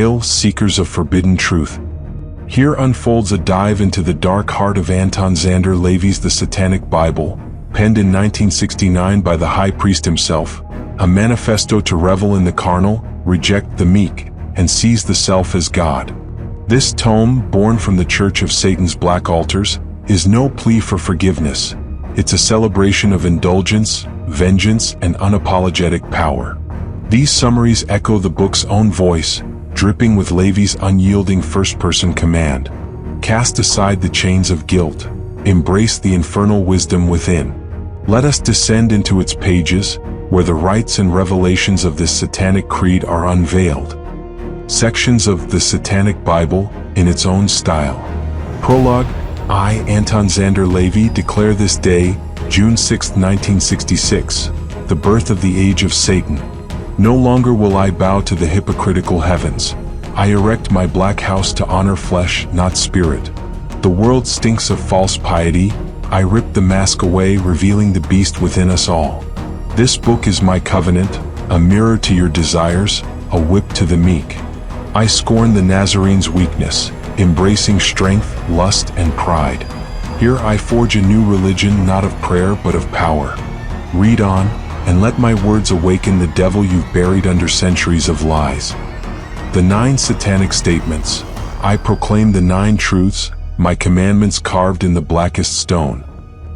Hail, seekers of forbidden truth. Here unfolds a dive into the dark heart of Anton LaVey's The Satanic Bible, penned in 1969 by the high priest himself, a manifesto to revel in the carnal, reject the meek, and seize the self as God. This tome, born from the Church of Satan's black altars, is no plea for forgiveness. It's a celebration of indulgence, vengeance, and unapologetic power. These summaries echo the book's own voice, dripping with LaVey's unyielding first-person command. Cast aside the chains of guilt. Embrace the infernal wisdom within. Let us descend into its pages, where the rites and revelations of this satanic creed are unveiled. Sections of the Satanic Bible, in its own style. Prologue. I, Anton LaVey, declare this day, June 6, 1966, the birth of the age of Satan. No longer will I bow to the hypocritical heavens. I erect my black house to honor flesh, not spirit. The world stinks of false piety. I rip the mask away, revealing the beast within us all. This book is my covenant, a mirror to your desires, a whip to the meek. I scorn the Nazarene's weakness, embracing strength, lust, and pride. Here I forge a new religion, not of prayer but of power. Read on, and let my words awaken the devil you've buried under centuries of lies. The 9 satanic statements. I proclaim the 9 truths, my commandments carved in the blackest stone.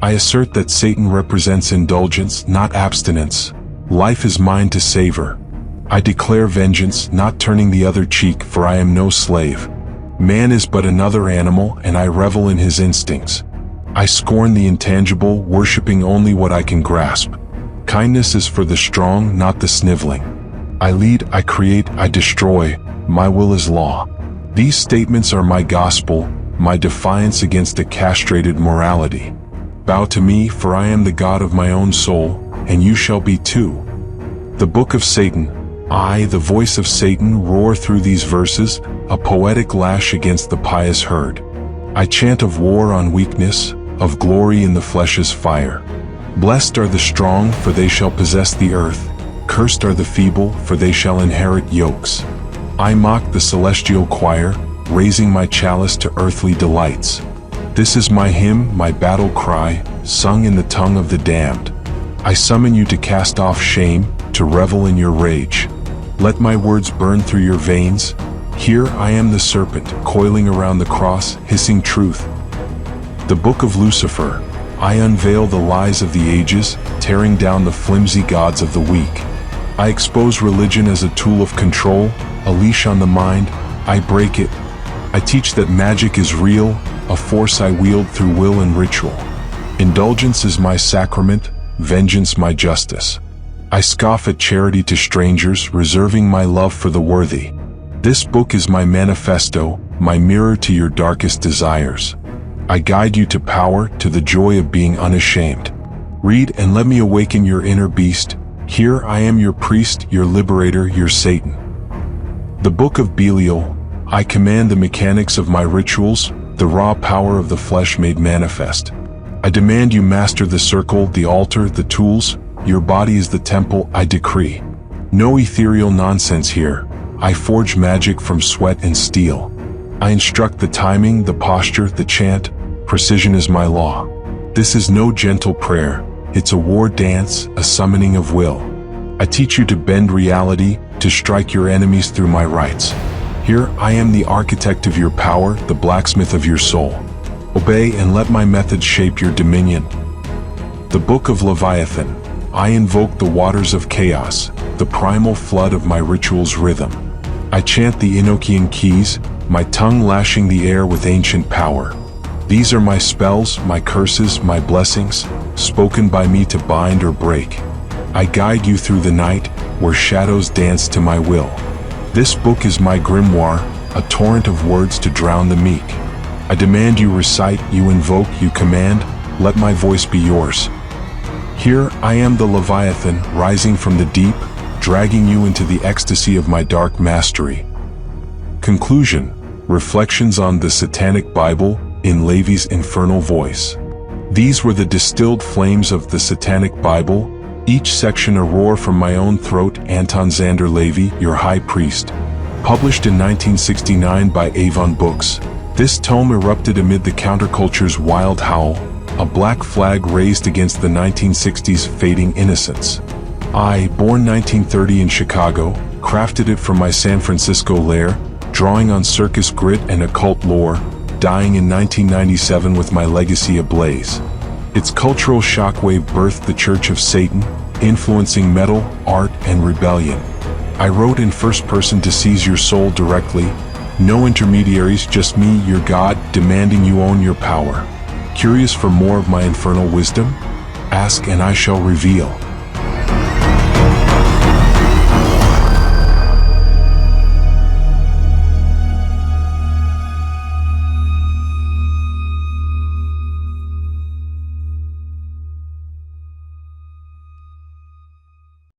I assert that Satan represents indulgence, not abstinence. Life is mine to savor. I declare vengeance, not turning the other cheek, for I am no slave. Man is but another animal, and I revel in his instincts. I scorn the intangible, worshiping only what I can grasp. Kindness is for the strong, not the sniveling. I lead, I create, I destroy. My will is law. These statements are my gospel, my defiance against a castrated morality. Bow to me, for I am the God of my own soul, and you shall be too. The Book of Satan. I, the voice of Satan, roar through these verses, a poetic lash against the pious herd. I chant of war on weakness, of glory in the flesh's fire. Blessed are the strong, for they shall possess the earth. Cursed are the feeble, for they shall inherit yokes. I mock the celestial choir, raising my chalice to earthly delights. This is my hymn, my battle cry, sung in the tongue of the damned. I summon you to cast off shame, to revel in your rage. Let my words burn through your veins. Here I am the serpent, coiling around the cross, hissing truth. The Book of Lucifer. I unveil the lies of the ages, tearing down the flimsy gods of the weak. I expose religion as a tool of control, a leash on the mind. I break it. I teach that magic is real, a force I wield through will and ritual. Indulgence is my sacrament, vengeance my justice. I scoff at charity to strangers, reserving my love for the worthy. This book is my manifesto, my mirror to your darkest desires. I guide you to power, to the joy of being unashamed. Read and let me awaken your inner beast. Here I am your priest, your liberator, your Satan. The Book of Belial. I command the mechanics of my rituals, the raw power of the flesh made manifest. I demand you master the circle, the altar, the tools. Your body is the temple, I decree. No ethereal nonsense here. I forge magic from sweat and steel. I instruct the timing, the posture, the chant. Precision is my law. This is no gentle prayer. It's a war dance, a summoning of will. I teach you to bend reality, to strike your enemies through my rites. Here I am the architect of your power, the blacksmith of your soul. Obey and let my methods shape your dominion. The Book of Leviathan. I invoke the waters of chaos, the primal flood of my ritual's rhythm. I chant the Enochian keys, my tongue lashing the air with ancient power. These are my spells, my curses, my blessings, spoken by me to bind or break. I guide you through the night, where shadows dance to my will. This book is my grimoire, a torrent of words to drown the meek. I demand you recite, you invoke, you command, let my voice be yours. Here I am the Leviathan, rising from the deep, dragging you into the ecstasy of my dark mastery. Conclusion. Reflections on the Satanic Bible, in LaVey's infernal voice. These were the distilled flames of the Satanic Bible, each section a roar from my own throat, Anton LaVey, your high priest. Published in 1969 by Avon Books, this tome erupted amid the counterculture's wild howl, a black flag raised against the 1960s fading innocence. I, born 1930 in Chicago, crafted it from my San Francisco lair, drawing on circus grit and occult lore, dying in 1997 with my legacy ablaze. Its cultural shockwave birthed the Church of Satan, influencing metal, art, and rebellion. I wrote in first person to seize your soul directly. No intermediaries, just me, your God, demanding you own your power. Curious for more of my infernal wisdom? Ask and I shall reveal.